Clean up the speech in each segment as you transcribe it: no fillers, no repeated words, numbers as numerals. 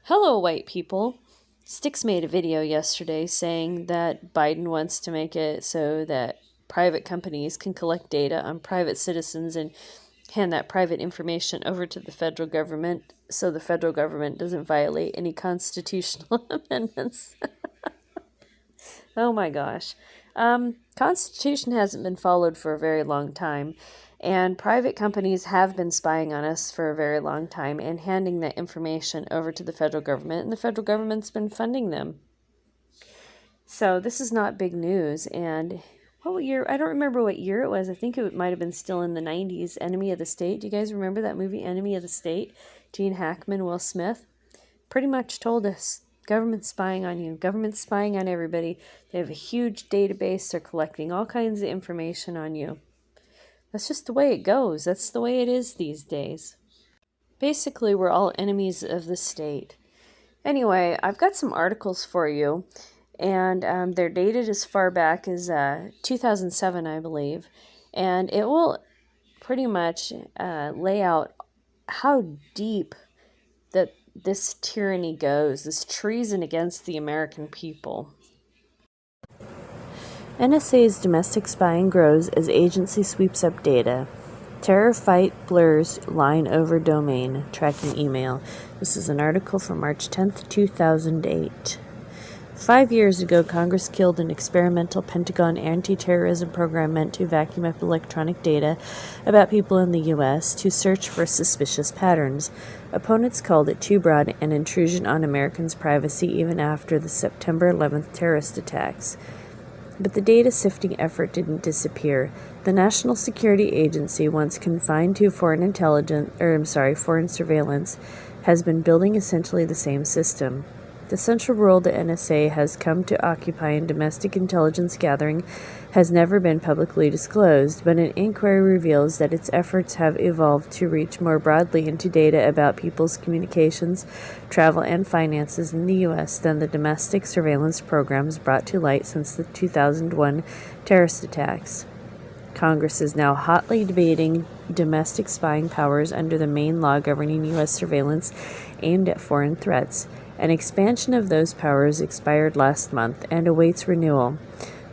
Hello, white people. Styx made a video yesterday saying that Biden wants to make it so that private companies can collect data on private citizens and hand that private information over to the federal government so the federal government doesn't violate any constitutional amendments. Oh my gosh. Constitution hasn't been followed for a very long time, and private companies have been spying on us for a very long time and handing that information over to the federal government, and the federal government's been funding them. So this is not big news. And what year? I don't remember what year it was. I think it might have been still in the 90s. Enemy of the State. Do you guys remember that movie, Enemy of the State? Gene Hackman, Will Smith pretty much told us government's spying on you. Government's spying on everybody. They have a huge database. They're collecting all kinds of information on you. That's just the way it goes. That's the way it is these days. Basically, we're all enemies of the state. Anyway, I've got some articles for you, and they're dated as far back as 2007, I believe. And it will pretty much lay out how deep that this tyranny goes, this treason against the American people. NSA's domestic spying grows as agency sweeps up data. Terror fight blurs line over domain, tracking email. This is an article from March 10th, 2008. 5 years ago, Congress killed an experimental Pentagon anti-terrorism program meant to vacuum up electronic data about people in the U.S. to search for suspicious patterns. Opponents called it too broad an intrusion on Americans' privacy even after the September 11th terrorist attacks. But the data sifting effort didn't disappear. The National Security Agency, once confined to foreign surveillance, has been building essentially the same system. The central role the NSA has come to occupy in domestic intelligence gathering has never been publicly disclosed, but an inquiry reveals that its efforts have evolved to reach more broadly into data about people's communications, travel, and finances in the U.S. than the domestic surveillance programs brought to light since the 2001 terrorist attacks. Congress is now hotly debating domestic spying powers under the main law governing U.S. surveillance aimed at foreign threats. An expansion of those powers expired last month and awaits renewal,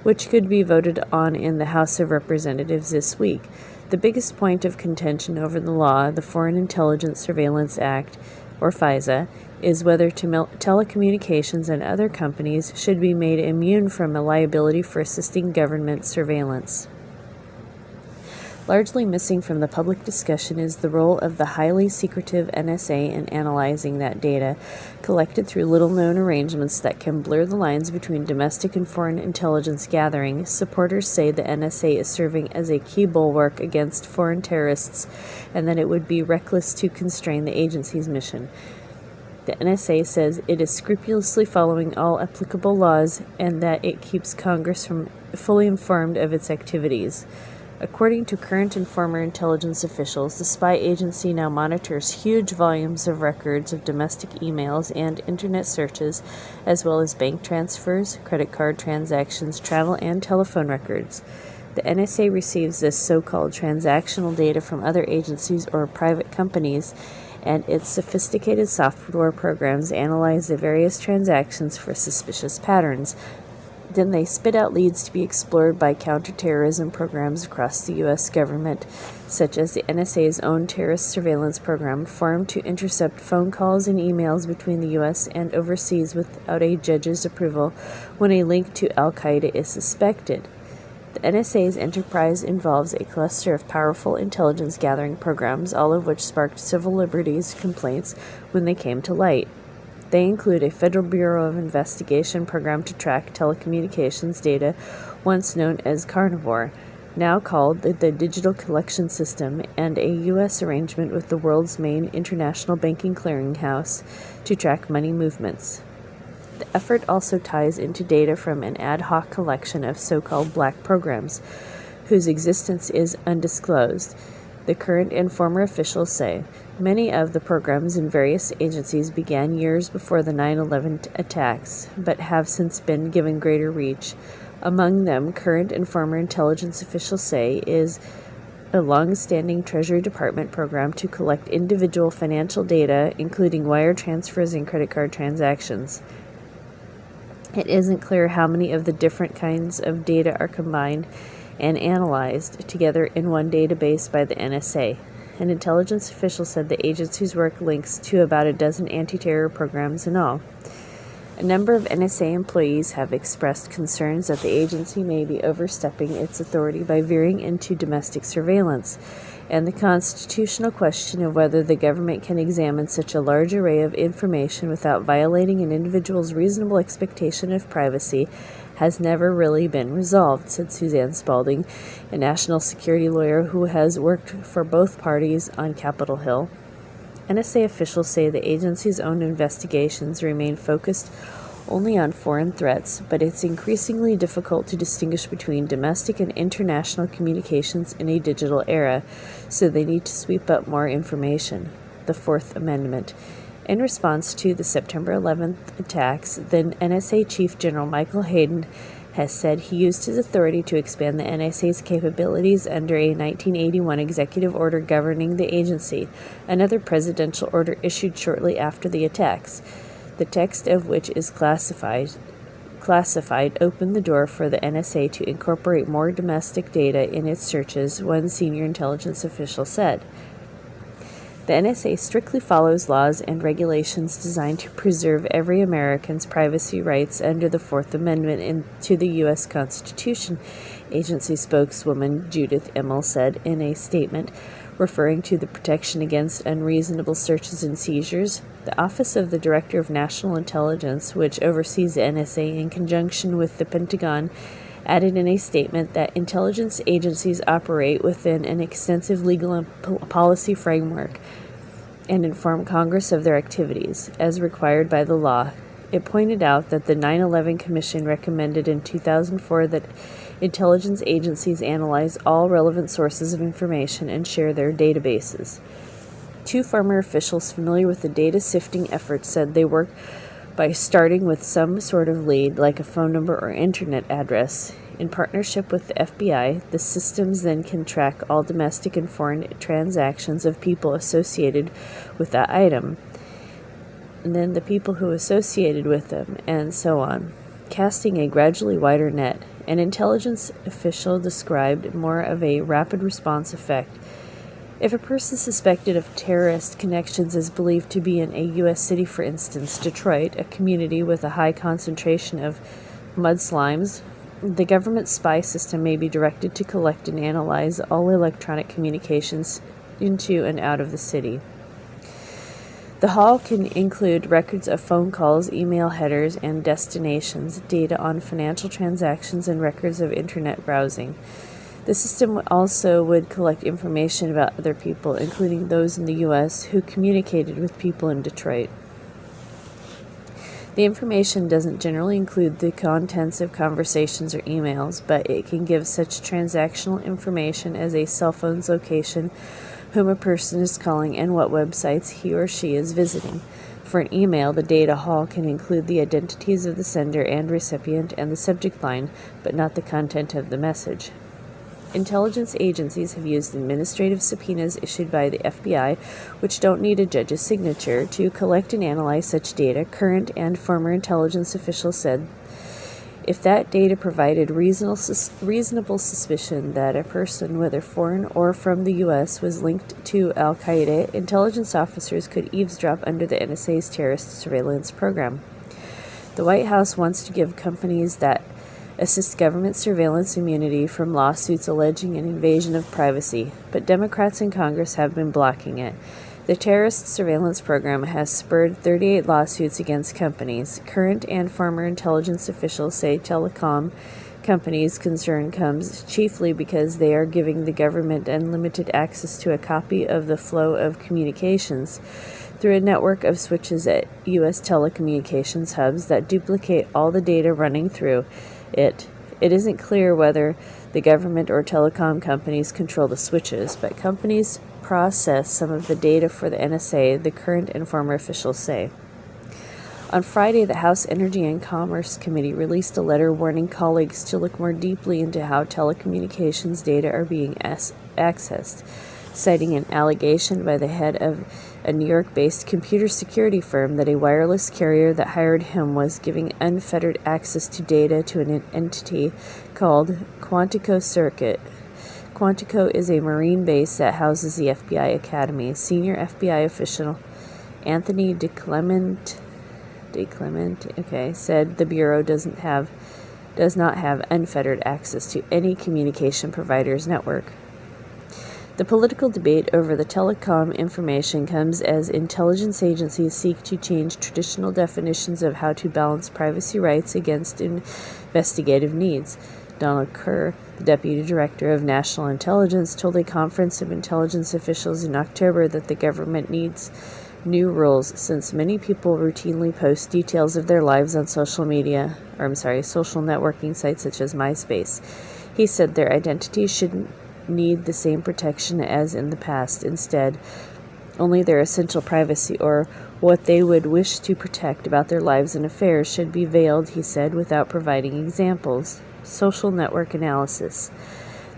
which could be voted on in the House of Representatives this week. The biggest point of contention over the law, the Foreign Intelligence Surveillance Act, or FISA, is whether telecommunications and other companies should be made immune from a liability for assisting government surveillance. Largely missing from the public discussion is the role of the highly secretive NSA in analyzing that data, collected through little-known arrangements that can blur the lines between domestic and foreign intelligence gathering. Supporters say the NSA is serving as a key bulwark against foreign terrorists and that it would be reckless to constrain the agency's mission. The NSA says it is scrupulously following all applicable laws and that it keeps Congress fully informed of its activities. According to current and former intelligence officials, the spy agency now monitors huge volumes of records of domestic emails and internet searches, as well as bank transfers, credit card transactions, travel, and telephone records. The NSA receives this so-called transactional data from other agencies or private companies, and its sophisticated software programs analyze the various transactions for suspicious patterns. Then they spit out leads to be explored by counterterrorism programs across the U.S. government, such as the NSA's own terrorist surveillance program, formed to intercept phone calls and emails between the U.S. and overseas without a judge's approval when a link to al-Qaeda is suspected. The NSA's enterprise involves a cluster of powerful intelligence gathering programs, all of which sparked civil liberties complaints when they came to light. They include a Federal Bureau of Investigation program to track telecommunications data, once known as Carnivore, now called the Digital Collection System, and a U.S. arrangement with the world's main international banking clearinghouse to track money movements. The effort also ties into data from an ad hoc collection of so-called black programs, whose existence is undisclosed. The current and former officials say many of the programs in various agencies began years before the 9/11 attacks, but have since been given greater reach. Among them, current and former intelligence officials say, is a long-standing Treasury Department program to collect individual financial data, including wire transfers and credit card transactions. It isn't clear how many of the different kinds of data are combined and analyzed together in one database by the NSA. An intelligence official said the agency's work links to about a dozen anti-terror programs in all. A number of NSA employees have expressed concerns that the agency may be overstepping its authority by veering into domestic surveillance, and the constitutional question of whether the government can examine such a large array of information without violating an individual's reasonable expectation of privacy has never really been resolved, said Suzanne Spalding, a national security lawyer who has worked for both parties on Capitol Hill. NSA officials say the agency's own investigations remain focused only on foreign threats, but it's increasingly difficult to distinguish between domestic and international communications in a digital era, so they need to sweep up more information. The Fourth Amendment. In response to the September 11th attacks, then NSA Chief General Michael Hayden has said he used his authority to expand the NSA's capabilities under a 1981 executive order governing the agency, another presidential order issued shortly after the attacks. The text of which is classified opened the door for the NSA to incorporate more domestic data in its searches, one senior intelligence official said. The NSA strictly follows laws and regulations designed to preserve every American's privacy rights under the Fourth Amendment to the U.S. Constitution, agency spokeswoman Judith Emmel said in a statement, referring to the protection against unreasonable searches and seizures. The Office of the Director of National Intelligence, which oversees the NSA in conjunction with the Pentagon, added in a statement that intelligence agencies operate within an extensive legal and policy framework and inform Congress of their activities, as required by the law. It pointed out that the 9/11 Commission recommended in 2004 that intelligence agencies analyze all relevant sources of information and share their databases. Two former officials familiar with the data sifting effort said they work by starting with some sort of lead, like a phone number or internet address. In partnership with the FBI, the systems then can track all domestic and foreign transactions of people associated with that item, and then the people who associated with them, and so on, casting a gradually wider net. An intelligence official described more of a rapid response effect. If a person suspected of terrorist connections is believed to be in a U.S. city, for instance, Detroit, a community with a high concentration of mudslimes, the government spy system may be directed to collect and analyze all electronic communications into and out of the city. The haul can include records of phone calls, email headers, and destinations, data on financial transactions, and records of internet browsing. The system also would collect information about other people, including those in the U.S. who communicated with people in Detroit. The information doesn't generally include the contents of conversations or emails, but it can give such transactional information as a cell phone's location, whom a person is calling, and what websites he or she is visiting. For an email, the data haul can include the identities of the sender and recipient and the subject line, but not the content of the message. Intelligence agencies have used administrative subpoenas issued by the FBI, which don't need a judge's signature, to collect and analyze such data, current and former intelligence officials said. If that data provided reasonable suspicion that a person, whether foreign or from the U.S., was linked to al-Qaeda, intelligence officers could eavesdrop under the NSA's terrorist surveillance program. The White House wants to give companies that assist government surveillance immunity from lawsuits alleging an invasion of privacy, but Democrats in Congress have been blocking it. The terrorist surveillance program has spurred 38 lawsuits against companies. Current and former intelligence officials say telecom companies' concern comes chiefly because they are giving the government unlimited access to a copy of the flow of communications through a network of switches at U.S. telecommunications hubs that duplicate all the data running through it. It isn't clear whether the government or telecom companies control the switches, but companies process some of the data for the NSA, the current and former officials say. On Friday, the House Energy and Commerce Committee released a letter warning colleagues to look more deeply into how telecommunications data are being accessed, citing an allegation by the head of a New York-based computer security firm that a wireless carrier that hired him was giving unfettered access to data to an entity called Quantico Circuit. Quantico is a Marine base that houses the FBI Academy. Senior FBI official Anthony DeClement, said the Bureau does not have unfettered access to any communication provider's network. The political debate over the telecom information comes as intelligence agencies seek to change traditional definitions of how to balance privacy rights against investigative needs. Donald Kerr, the Deputy Director of National Intelligence, told a conference of intelligence officials in October that the government needs new rules since many people routinely post details of their lives on social networking sites such as MySpace. He said their identities shouldn't need the same protection as in the past. Instead, only their essential privacy or what they would wish to protect about their lives and affairs should be veiled, he said, without providing examples. Social network analysis.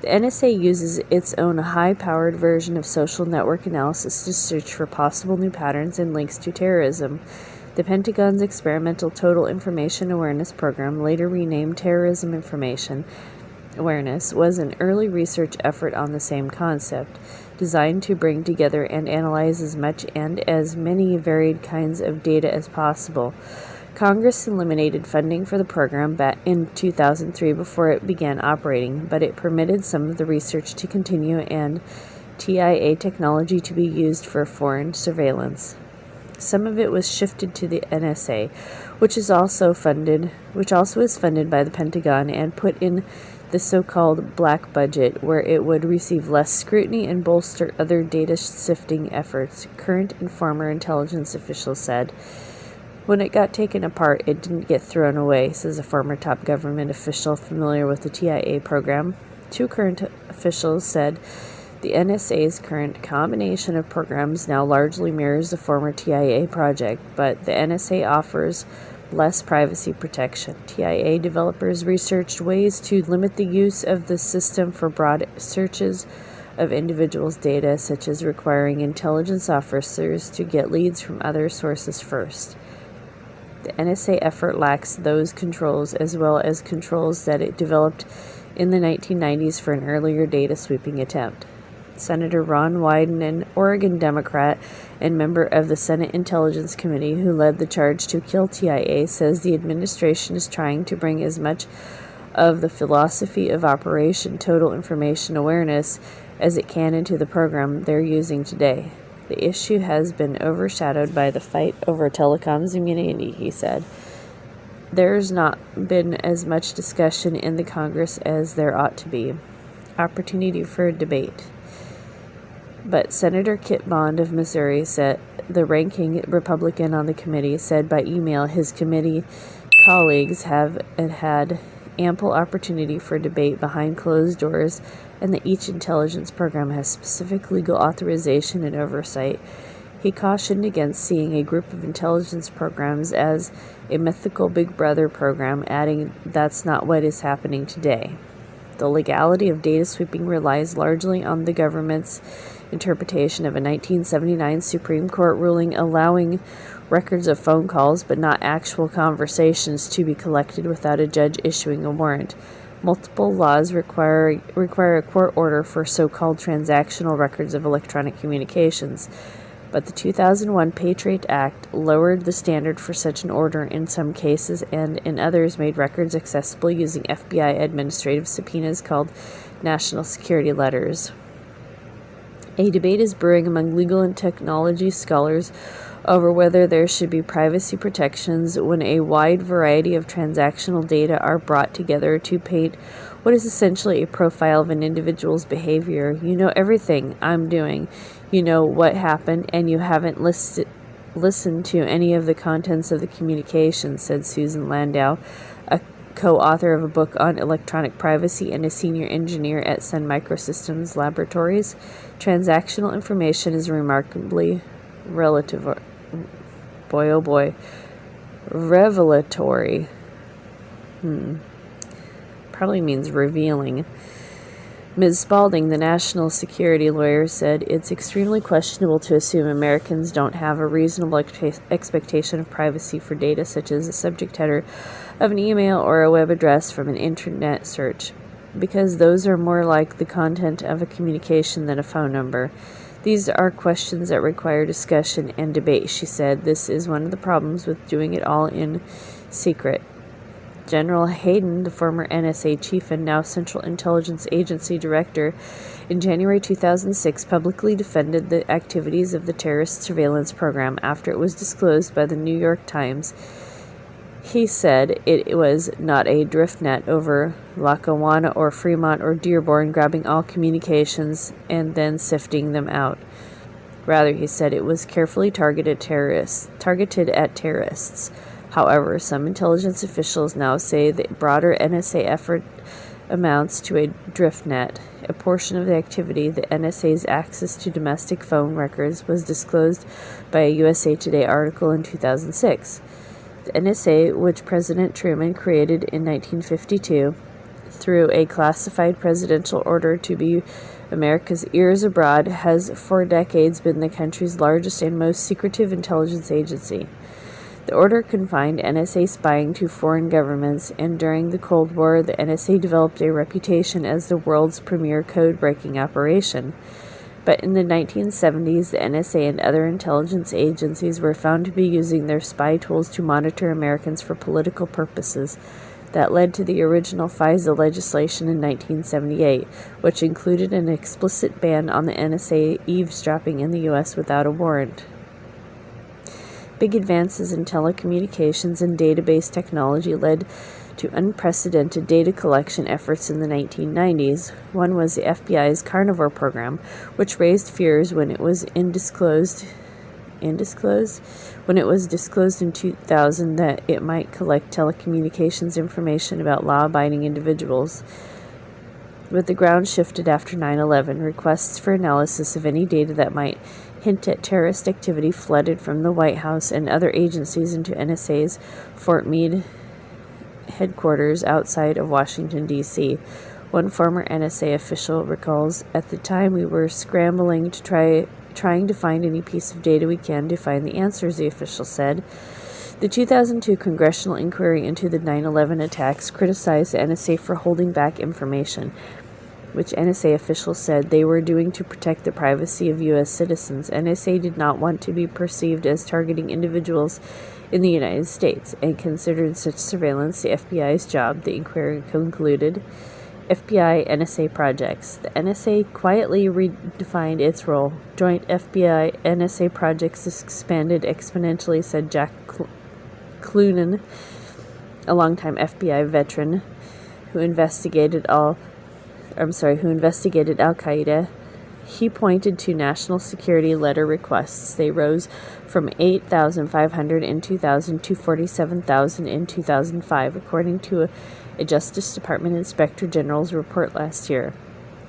The NSA uses its own high-powered version of social network analysis to search for possible new patterns and links to terrorism. The Pentagon's Experimental Total Information Awareness Program, later renamed Terrorism Information Awareness, was an early research effort on the same concept, designed to bring together and analyze as much and as many varied kinds of data as possible. Congress eliminated funding for the program back in 2003 before it began operating, but it permitted some of the research to continue and TIA technology to be used for foreign surveillance. Some of it was shifted to the NSA, which is also is funded by the Pentagon and put in the so-called black budget, where it would receive less scrutiny and bolster other data sifting efforts, current and former intelligence officials said. When it got taken apart, it didn't get thrown away, says a former top government official familiar with the TIA program. Two current officials said the NSA's current combination of programs now largely mirrors the former TIA project, but the NSA offers less privacy protection. TIA developers researched ways to limit the use of the system for broad searches of individuals' data, such as requiring intelligence officers to get leads from other sources first. The NSA effort lacks those controls, as well as controls that it developed in the 1990s for an earlier data sweeping attempt. Senator Ron Wyden, an Oregon Democrat and member of the Senate Intelligence Committee who led the charge to kill TIA, says the administration is trying to bring as much of the philosophy of Operation Total Information Awareness as it can into the program they're using today. The issue has been overshadowed by the fight over telecoms immunity, he said. There's not been as much discussion in the Congress as there ought to be. Opportunity for debate. But Senator Kit Bond of Missouri, said the ranking Republican on the committee, said by email his committee colleagues have had ample opportunity for debate behind closed doors and that each intelligence program has specific legal authorization and oversight. He cautioned against seeing a group of intelligence programs as a mythical Big Brother program, adding, "That's not what is happening today." The legality of data sweeping relies largely on the government's interpretation of a 1979 Supreme Court ruling allowing records of phone calls but not actual conversations to be collected without a judge issuing a warrant. Multiple laws require a court order for so-called transactional records of electronic communications, but the 2001 Patriot Act lowered the standard for such an order in some cases and in others made records accessible using FBI administrative subpoenas called national security letters. A debate is brewing among legal and technology scholars over whether there should be privacy protections when a wide variety of transactional data are brought together to paint what is essentially a profile of an individual's behavior. You know everything I'm doing. You know what happened, and you haven't listened to any of the contents of the communication, said Susan Landau, a co-author of a book on electronic privacy and a senior engineer at Sun Microsystems Laboratories. Transactional information is remarkably revelatory. Probably means revealing. Ms. Spalding, the national security lawyer, said it's extremely questionable to assume Americans don't have a reasonable expectation of privacy for data such as a subject header of an email or a web address from an internet search, because those are more like the content of a communication than a phone number. These are questions that require discussion and debate, she said. This is one of the problems with doing it all in secret. General Hayden, the former NSA chief and now Central Intelligence Agency director, in January 2006 publicly defended the activities of the terrorist surveillance program after it was disclosed by the New York Times. He said it was not a drift net over Lackawanna or Fremont or Dearborn grabbing all communications and then sifting them out. Rather, he said it was carefully targeted at terrorists. However, some intelligence officials now say the broader NSA effort amounts to a drift net. A portion of the activity, the NSA's access to domestic phone records, was disclosed by a USA Today article in 2006. The NSA, which President Truman created in 1952 through a classified presidential order to be America's ears abroad, has for decades been the country's largest and most secretive intelligence agency. The order confined NSA spying to foreign governments, and during the Cold War, the NSA developed a reputation as the world's premier code-breaking operation. But in the 1970s, the NSA and other intelligence agencies were found to be using their spy tools to monitor Americans for political purposes. That led to the original FISA legislation in 1978, which included an explicit ban on the NSA eavesdropping in the U.S. without a warrant. Big advances in telecommunications and database technology led to unprecedented data collection efforts in the 1990s. One was the FBI's Carnivore program, which raised fears when it was disclosed in 2000 that it might collect telecommunications information about law-abiding individuals. With the ground shifted after 9/11, requests for analysis of any data that might hint at terrorist activity flooded from the White House and other agencies into NSA's Fort Meade headquarters outside of Washington, D.C. One former NSA official recalls, "At the time we were scrambling to trying to find any piece of data we can to find the answers," the official said. The 2002 congressional inquiry into the 9/11 attacks criticized the NSA for holding back information, which NSA officials said they were doing to protect the privacy of U.S. citizens. NSA did not want to be perceived as targeting individuals in the United States and considered such surveillance the FBI's job, the inquiry concluded. FBI-NSA projects. The NSA quietly redefined its role. Joint FBI-NSA projects expanded exponentially, said Jack Clunan, a longtime FBI veteran who investigated Al-Qaeda. He pointed to national security letter requests. They rose from 8,500 in 2000 to 47,000 in 2005, according to a Justice Department Inspector General's report last year.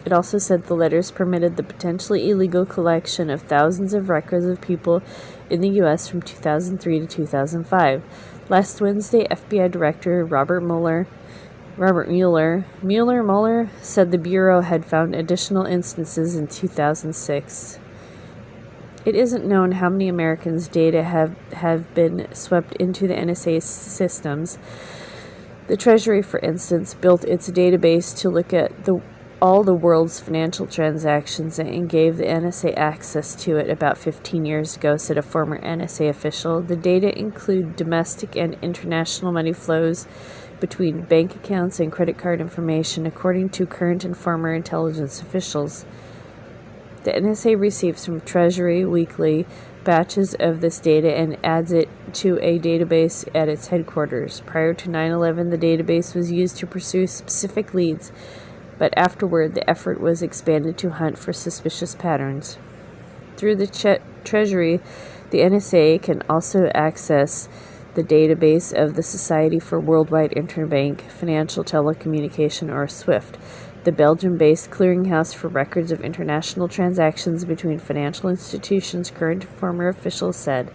It also said the letters permitted the potentially illegal collection of thousands of records of people in the U.S. from 2003 to 2005. Last Wednesday, FBI Director Robert Mueller said the Bureau had found additional instances in 2006. It isn't known how many Americans' data have been swept into the NSA systems. The Treasury, for instance, built its database to look at all the world's financial transactions and gave the NSA access to it about 15 years ago, said a former NSA official. The data include domestic and international money flows between bank accounts and credit card information, according to current and former intelligence officials. The NSA receives from Treasury weekly batches of this data and adds it to a database at its headquarters. Prior to 9/11, the database was used to pursue specific leads, but afterward the effort was expanded to hunt for suspicious patterns. Through the Treasury, the NSA can also access the database of the Society for Worldwide Interbank Financial Telecommunication, or SWIFT, the Belgium-based clearinghouse for records of international transactions between financial institutions, current and former officials said.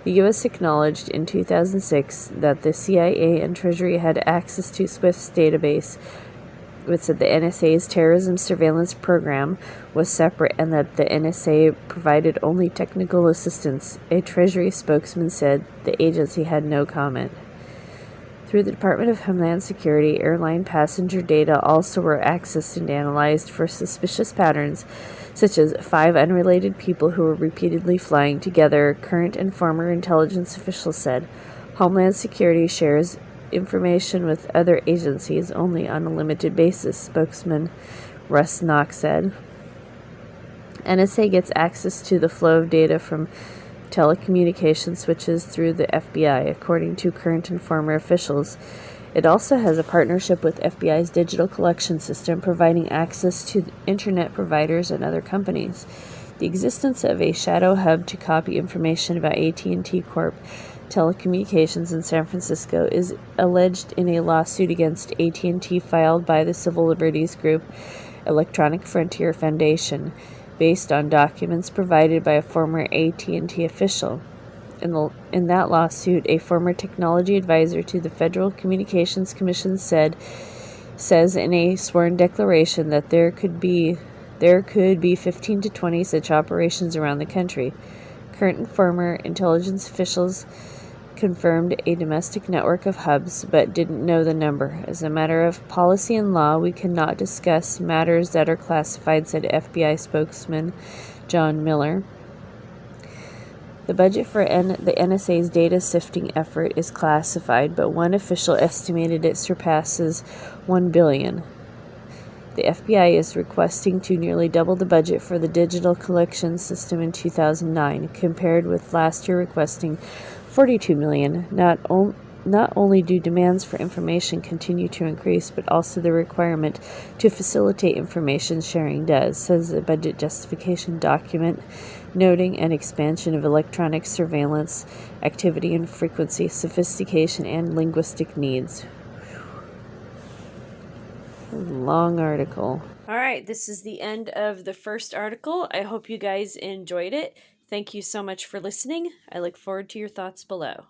The U.S. acknowledged in 2006 that the CIA and Treasury had access to SWIFT's database. It said the NSA's terrorism surveillance program was separate and that the NSA provided only technical assistance. A Treasury spokesman said the agency had no comment. Through the Department of Homeland Security, airline passenger data also were accessed and analyzed for suspicious patterns, such as 5 unrelated people who were repeatedly flying together, current and former intelligence officials said. Homeland Security shares information with other agencies only on a limited basis, spokesman Russ Knox said. NSA gets access to the flow of data from telecommunication switches through the FBI, according to current and former officials. It also has a partnership with FBI's digital collection system, providing access to internet providers and other companies. The existence of a shadow hub to copy information about AT&T Corp Telecommunications in San Francisco is alleged in a lawsuit against AT&T filed by the civil liberties group Electronic Frontier Foundation, based on documents provided by a former AT&T official. In that lawsuit, a former technology advisor to the Federal Communications Commission says in a sworn declaration that there could be 15 to 20 such operations around the country. Current and former intelligence officials confirmed a domestic network of hubs, but didn't know the number. As a matter of policy and law, we cannot discuss matters that are classified, said FBI spokesman John Miller. The budget for the NSA's data sifting effort is classified, but one official estimated it surpasses $1 billion. The FBI is requesting to nearly double the budget for the digital collection system in 2009, compared with last year requesting $42 million. Not only do demands for information continue to increase, but also the requirement to facilitate information sharing does, says the budget justification document, noting an expansion of electronic surveillance activity and frequency, sophistication, and linguistic needs. Long article. All right, this is the end of the first article. I hope you guys enjoyed it. Thank you so much for listening. I look forward to your thoughts below.